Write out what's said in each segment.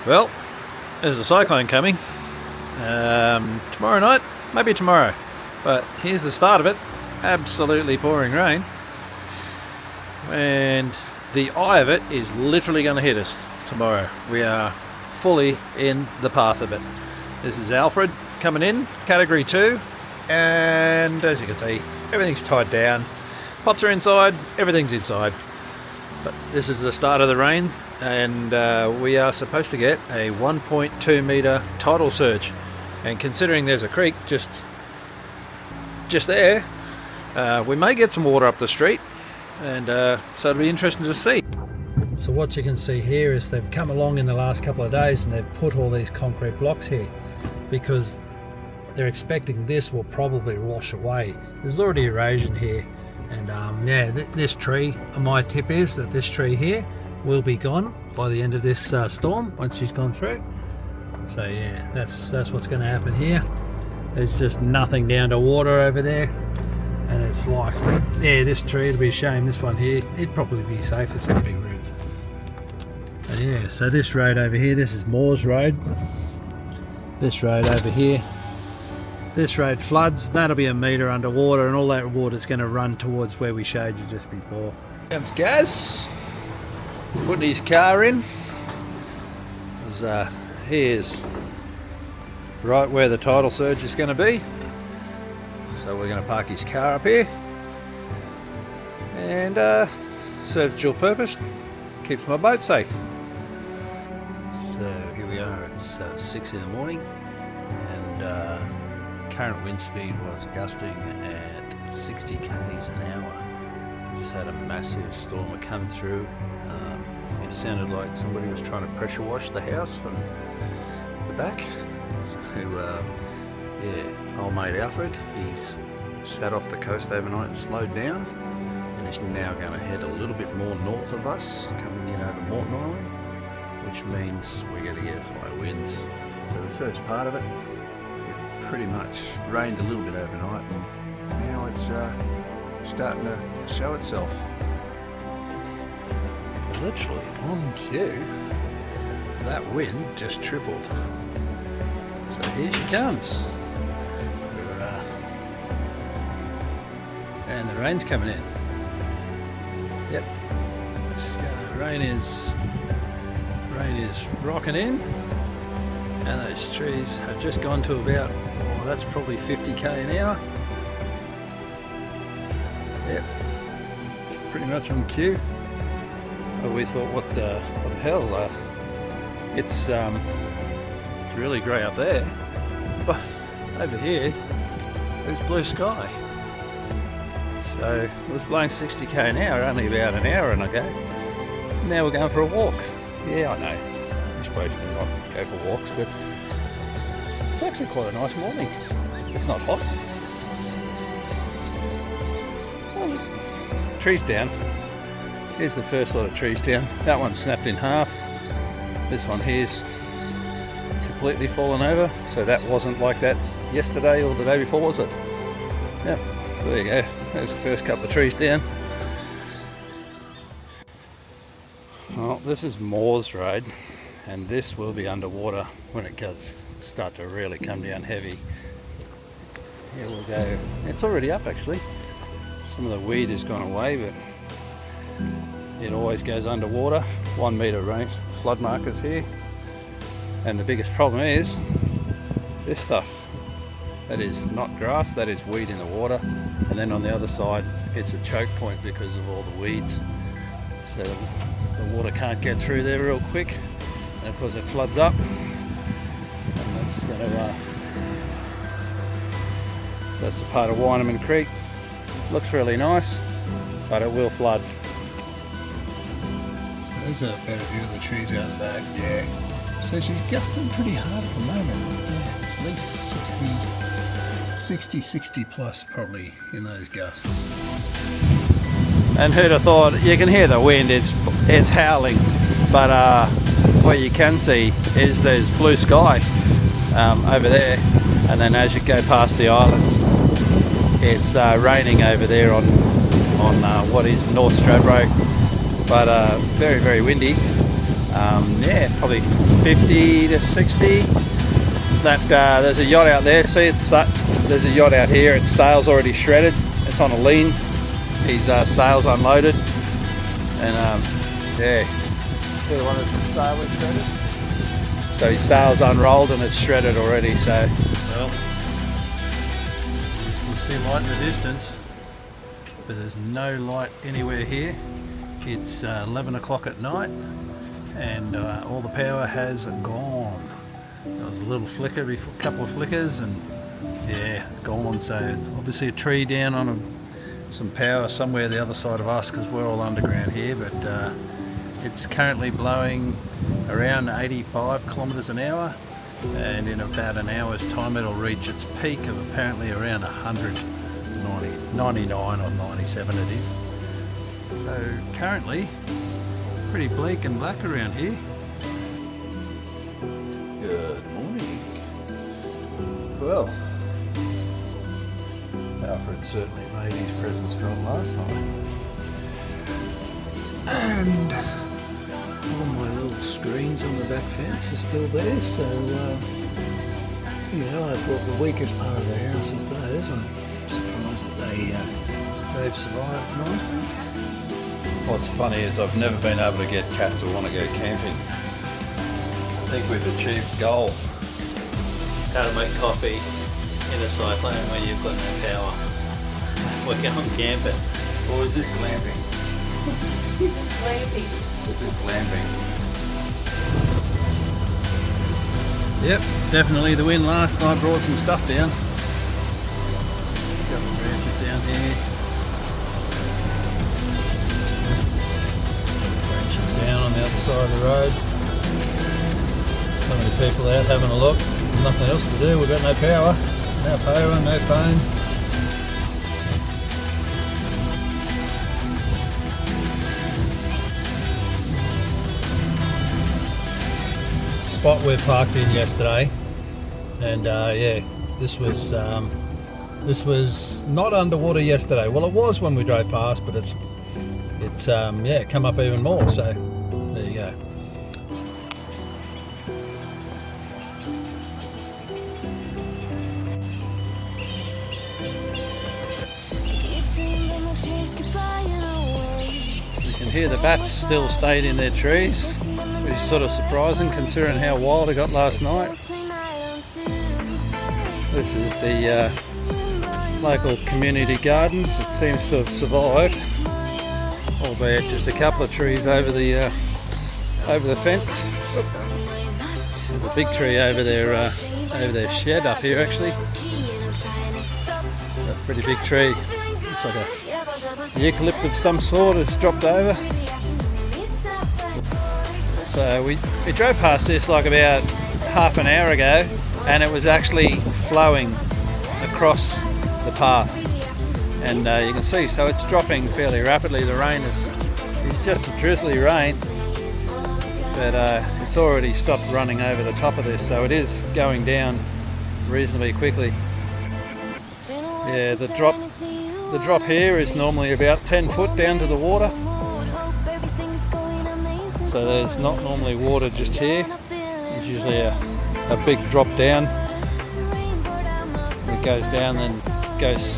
Well, there's a cyclone coming tomorrow night, maybe tomorrow, but here's the start of it. Absolutely pouring rain, and the eye of it is literally going to hit us tomorrow. We are fully in the path of it. This is Alfred coming in, category 2, and as you can see, everything's tied down. Pots are inside, everything's inside. But this is the start of the rain, and we are supposed to get a 1.2 metre tidal surge. And considering there's a creek just there, we may get some water up the street, and so it'll be interesting to see. So what you can see here is they've come along in the last couple of days and they've put all these concrete blocks here because they're expecting this will probably wash away. There's already erosion here, and yeah, this tree, my tip is that this tree here will be gone by the end of this storm once she's gone through. So yeah, that's what's going to happen here. There's just nothing down to water over there, and it's like, yeah, this tree, it'd be a shame. This one here, it'd probably be safe. It's got big roots. And yeah, so this road over here, this is Moore's Road. This road over here, this road floods. That'll be a metre underwater, and all that water's going to run towards where we showed you just before. Comes Gaz, putting his car in. Here's right where the tidal surge is going to be. So we're going to park his car up here, and serves dual purpose, keeps my boat safe. So here we are, it's 6 in the morning, and current wind speed was gusting at 60 k's an hour. We just had a massive storm come through. It sounded like somebody was trying to pressure wash the house from the back. So yeah, old mate Alfred, he's sat off the coast overnight and slowed down, and is now going to head a little bit more north of us, coming in over Morton Island, which means we're going to get high winds. So the first part of it pretty much rained a little bit overnight, and now it's starting to show itself. Literally on cue, that wind just tripled. So here she comes. And the rain's coming in. Yep. Rain is rocking in, and those trees have just gone to about, oh, that's probably 50k an hour. Yep. Pretty much on cue. But we thought, what the hell? It's really grey up there, but over here there's blue sky. So it was blowing 60k an hour only about an hour ago. Now we're going for a walk. Yeah, I know, you're supposed to not go for walks, but it's actually quite a nice morning. It's not hot. Well, trees down. Here's the first lot of trees down. That one snapped in half. This one here's completely fallen over. So that wasn't like that yesterday or the day before, was it? Yeah. So there you go. There's the first couple of trees down. Well, this is Moore's Road, and this will be underwater when it does start to really come down heavy. Here we'll go. It's already up actually. Some of the weed has gone away, but it always goes underwater. 1 metre rain, flood markers here. And the biggest problem is this stuff. That is not grass, that is weed in the water. And then on the other side, it's a choke point because of all the weeds. So the water can't get through there real quick. And of course it floods up. And that's going to... so that's the part of Wineman Creek. Looks really nice, but it will flood. There's a better view of the trees out the back, yeah. So she's gusting pretty hard at the moment. Yeah, at least 60 plus probably in those gusts. And who'd have thought, you can hear the wind, it's howling, but what you can see is there's blue sky over there, and then as you go past the islands, it's raining over there on what is North Stradbroke, but very, very windy. Yeah, probably 50 to 60. There's a yacht out there. See, there's a yacht out here. Its sail's already shredded. It's on a lean. His sail's unloaded, and yeah, see the one that the sail was shredded. So his sail's unrolled and it's shredded already. So, well, you can see light in the distance, but there's no light anywhere here. It's 11 o'clock at night, and all the power has gone. There was a little flicker, a couple of flickers, and yeah, gone. So obviously a tree down on some power somewhere the other side of us, because we're all underground here. But it's currently blowing around 85 kilometers an hour, and in about an hour's time it'll reach its peak of apparently around 99 or 97 it is. So currently pretty bleak and black around here. Good morning. Well, Alfred certainly made his presence felt last night, and all my little screens on the back fence are still there. So you know, I thought the weakest part of the house is those. I'm surprised that they've survived nicely. What's funny is I've never been able to get Kat to want to go camping. I think we've achieved the goal. How to make coffee in a cyclone where you've got no power. We're going camping. Or is this glamping? This is glamping. This is glamping. Yep, definitely the wind last night brought some stuff down. A couple of branches down here. Branches down on the other side of the road. So many people out having a look. Nothing else to do, we've got no power. No power, no phone. Spot we parked in yesterday, and yeah, this was not underwater yesterday. Well, it was when we drove past, but it's yeah, come up even more. So there you go. So you can hear the bats still stayed in their trees. Which is sort of surprising considering how wild it got last night. This is the local community gardens. It seems to have survived, albeit just a couple of trees over the fence. There's a big tree over their shed up here actually. A pretty big tree. Looks like a eucalypt of some sort has dropped over. So we drove past this like about half an hour ago, and it was actually flowing across the path, and you can see, so it's dropping fairly rapidly. The rain it's just a drizzly rain, but it's already stopped running over the top of this, so it is going down reasonably quickly. Yeah, the drop here is normally about 10 foot down to the water. So there's not normally water just here. There's usually a big drop down. It goes down, then goes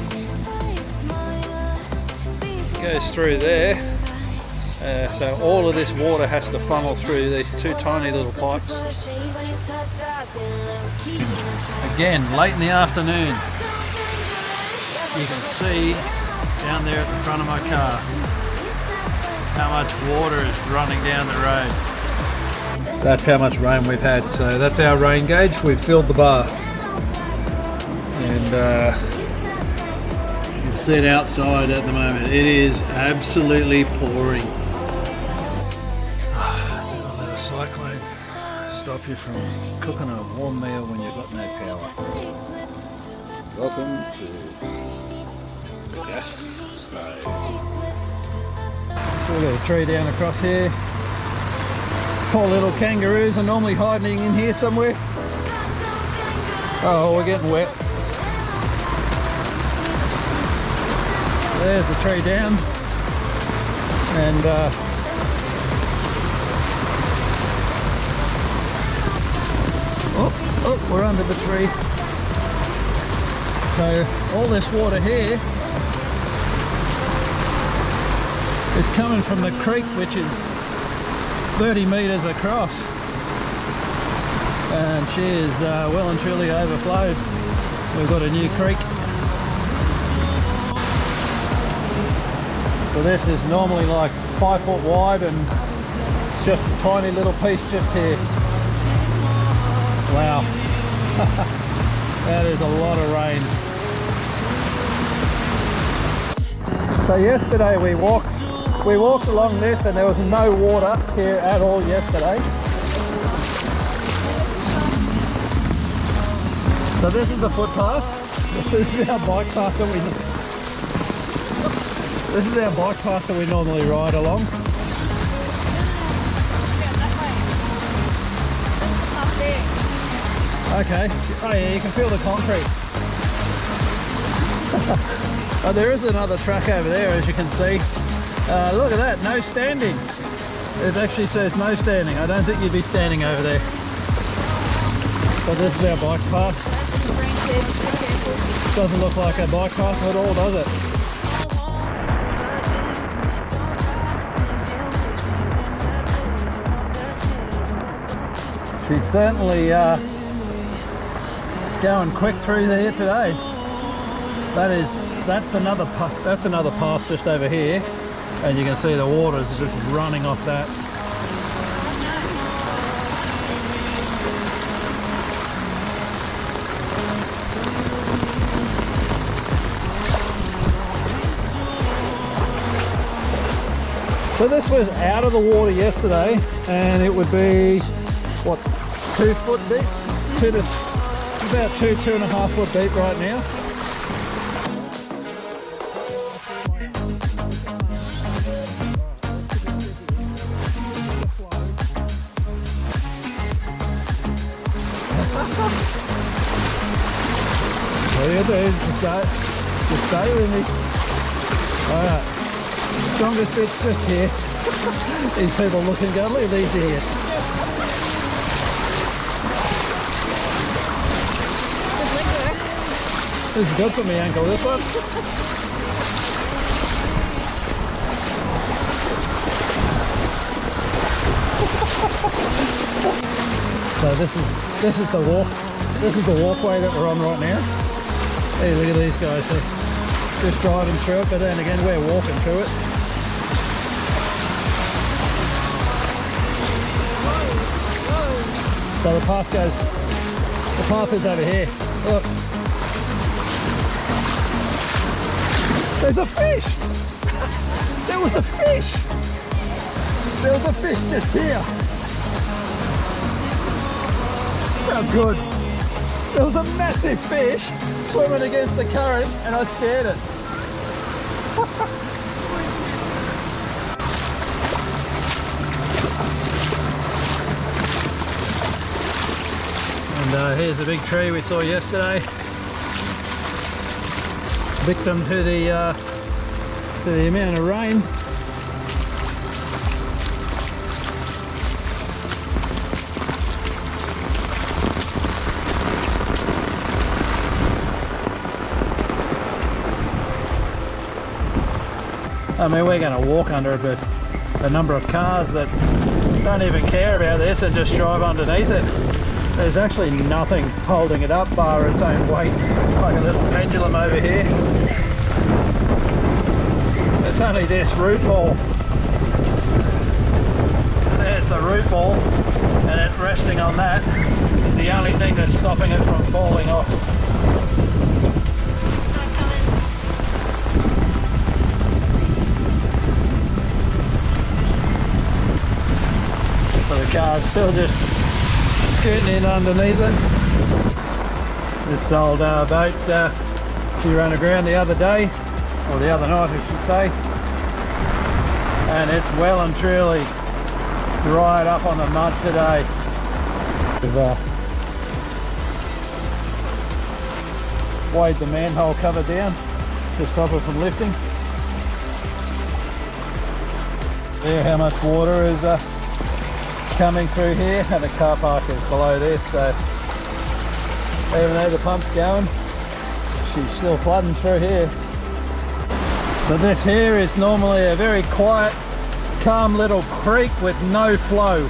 through there. So all of this water has to funnel through these two tiny little pipes. Again, late in the afternoon, you can see down there at the front of my car how much water is running down the road. That's how much rain we've had. So that's our rain gauge. We've filled the bath, and you can see it outside at the moment. It is absolutely pouring. Don't let a cyclone stop you from cooking a warm meal when you've got no power. Welcome to the gas stove. So we've got a tree down across here. Poor little kangaroos are normally hiding in here somewhere. Oh, we're getting wet. There's a tree down, and we're under the tree. So all this water here is coming from the creek, which is 30 metres across, and she is well and truly overflowed. We've got a new creek. So this is normally like 5 foot wide, and it's just a tiny little piece just here. Wow. That is a lot of rain. So yesterday we walked along this and there was no water here at all yesterday. So this is the footpath. This is our bike path that we normally ride along. Okay. Oh yeah, you can feel the concrete. Oh, there is another track over there, as you can see. Look at that, no standing. It actually says no standing. I don't think you'd be standing over there. So this is our bike path. Doesn't look like a bike path at all, does it? She's certainly going quick through there today. That's another path just over here, and you can see the water is just running off that. So this was out of the water yesterday, and it would be what, 2 foot deep? About 2.5 foot deep right now. What do you do? Just stay with me. Alright. Strongest bit's just here. These people looking, go, look at these idiots. This is good for me ankle, this one. So this is the walk. This is the walkway that we're on right now. Hey, look at these guys. They're just driving through it, but then again we're walking through it. So the path is over here. Look. There's a fish! There was a fish! There was a fish just here. How good. There was a massive fish swimming against the current and I scared it. And here's the big tree we saw yesterday. Victim to the amount of rain. I mean, we're going to walk under it, but the number of cars that don't even care about this and just drive underneath it. There's actually nothing holding it up bar its own weight, like a little pendulum over here. It's only this root ball. There's the root ball, and it resting on that is the only thing that's stopping it from falling off. So the car's still just scooting in underneath it. This old boat, she ran aground the other day, or the other night I should say, and it's well and truly dried up on the mud today. We've weighed the manhole cover down to stop it from lifting. There, how much water is coming through here, and the car park is below this, so Even though the pump's going, she's still flooding through here. So this here is normally a very quiet, calm little creek with no flow.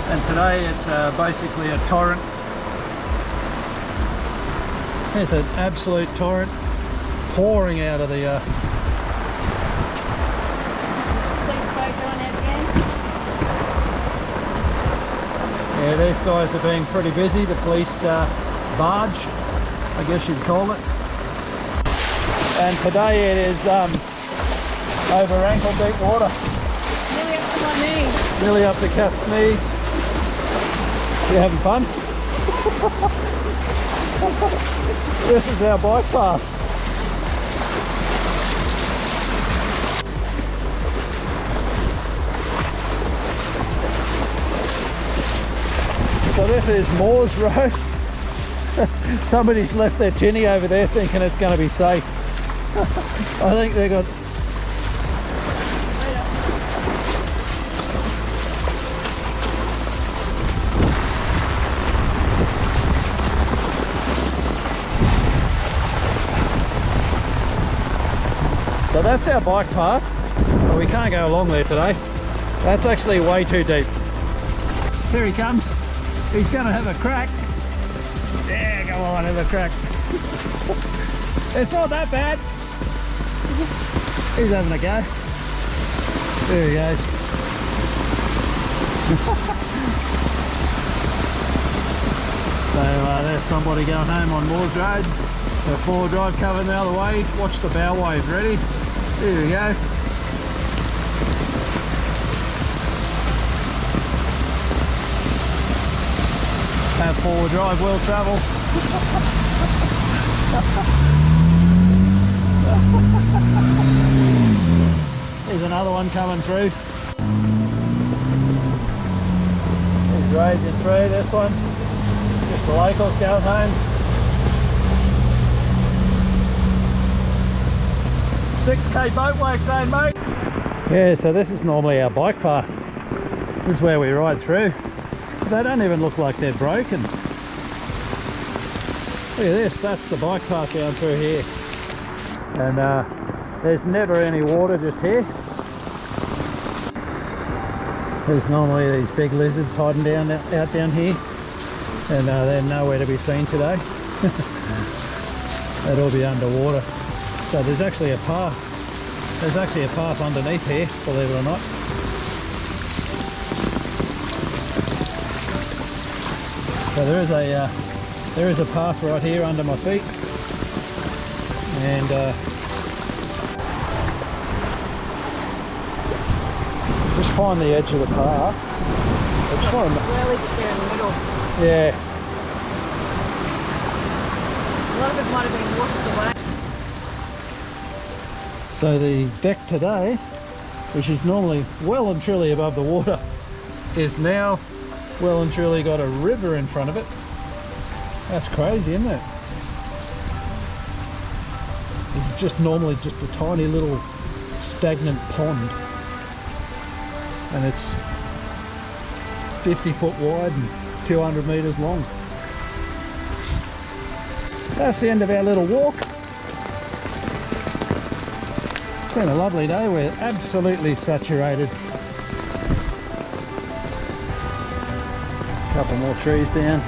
And today it's basically a torrent. It's an absolute torrent pouring out of the yeah, these guys are being pretty busy, the police barge, I guess you'd call it. And today it is over ankle deep water. Nearly up to my knees. Nearly up to Kath's knees. You having fun? This is our bike path. So this is Moore's Road. Somebody's left their tinny over there thinking it's going to be safe. I think they got... So that's our bike path, but we can't go along there today. That's actually way too deep. Here he comes. He's going to have a crack. Yeah, go on, have a crack. It's not that bad. He's having a go. There he goes. So there's somebody going home on Moore's Road. The 4-wheel drive coming the other way. Watch the bow wave. Ready? There we go. Have 4-wheel drive will travel. There's another one coming through. He's raging through this one. Just the locals going home. 6k boat works, eh, mate? Yeah, so this is normally our bike path. This is where we ride through. They don't even look like they're broken. Look at this, that's the bike path down through here. And there's never any water just here. There's normally these big lizards hiding out down here. And they're nowhere to be seen today. They'd all be underwater. So there's actually a path. There's actually a path underneath here, believe it or not. So there is a path right here under my feet, and just find the edge of the path. I just want to... Really just there in the middle. Yeah. A lot of it might have been washed away. So the deck today, which is normally well and truly above the water, is now well and truly got a river in front of it. That's crazy, isn't it? This is just normally just a tiny little stagnant pond, and it's 50 foot wide and 200 meters long. That's the end of our little walk. It's been a lovely day. We're absolutely saturated. Couple more trees down.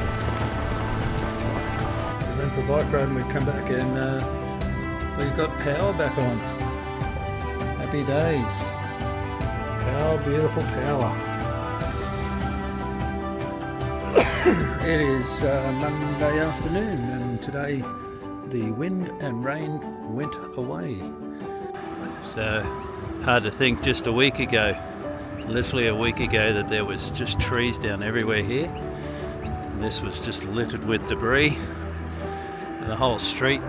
We went for a bike ride and we come back and we've got power back on. Happy days. Power, beautiful power. It is Monday afternoon, and today the wind and rain went away. So hard to think just a week ago, literally a week ago, that there was just trees down everywhere here. And this was just littered with debris. And the whole street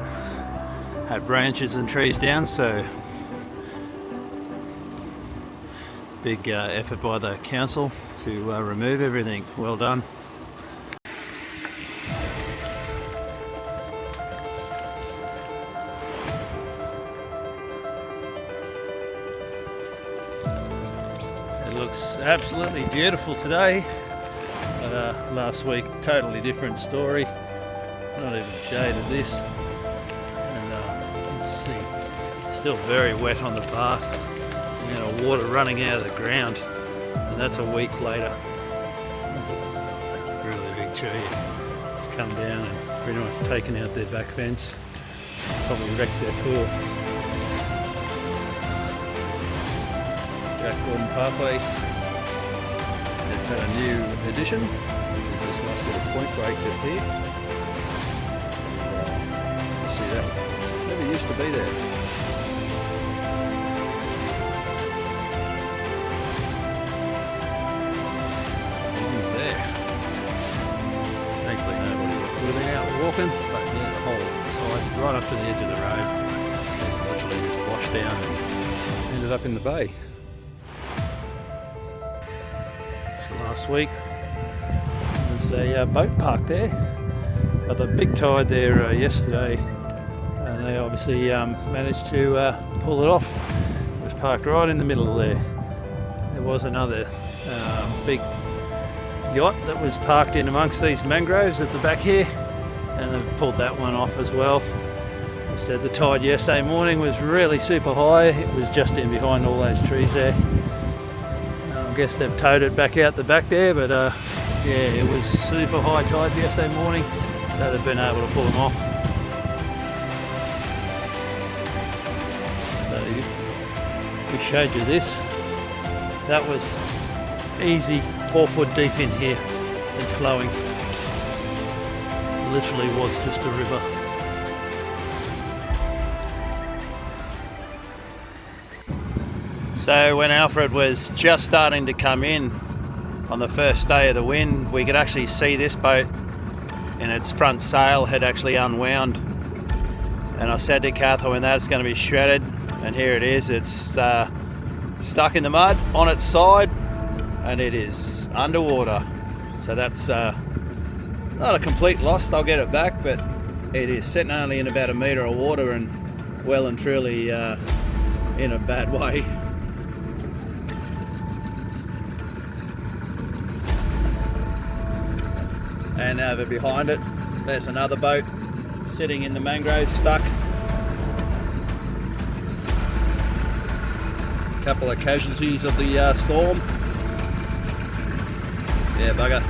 had branches and trees down, so big effort by the council to remove everything. Well done. It looks absolutely beautiful today. But last week, totally different story. Not even a shade of this. And let's see, still very wet on the path. You know, water running out of the ground, and that's a week later. That's a really big tree. It's come down and pretty much taken out their back fence. Probably wrecked their pool. Jack Gordon Pathway has had a new addition, which is this nice little point break just here. You see that? Never used to be there. Nothing's there. Thankfully nobody would have been out walking, but yeah, the whole side right up to the edge of the road. It's literally just washed down and ended up in the bay. Last week there was a boat park there, but the big tide there yesterday, and they obviously managed to pull it off. It was parked right in the middle of there. There was another big yacht that was parked in amongst these mangroves at the back here, and they've pulled that one off as well. They said the tide yesterday morning was really super high. It was just in behind all those trees there. I guess they've towed it back out the back there, but yeah, it was super high tide yesterday morning, so they've been able to pull them off. So we showed you this. That was easy 4 foot deep in here and flowing. Literally was just a river. So when Alfred was just starting to come in on the first day of the wind, we could actually see this boat and its front sail had actually unwound. And I said to Catherine that it's going to be shredded, and here it is. It's stuck in the mud on its side and it is underwater. So that's not a complete loss, they'll get it back, but it is sitting only in about a metre of water and well and truly in a bad way. And over behind it, there's another boat sitting in the mangroves, stuck. A couple of casualties of the storm. Yeah, bugger.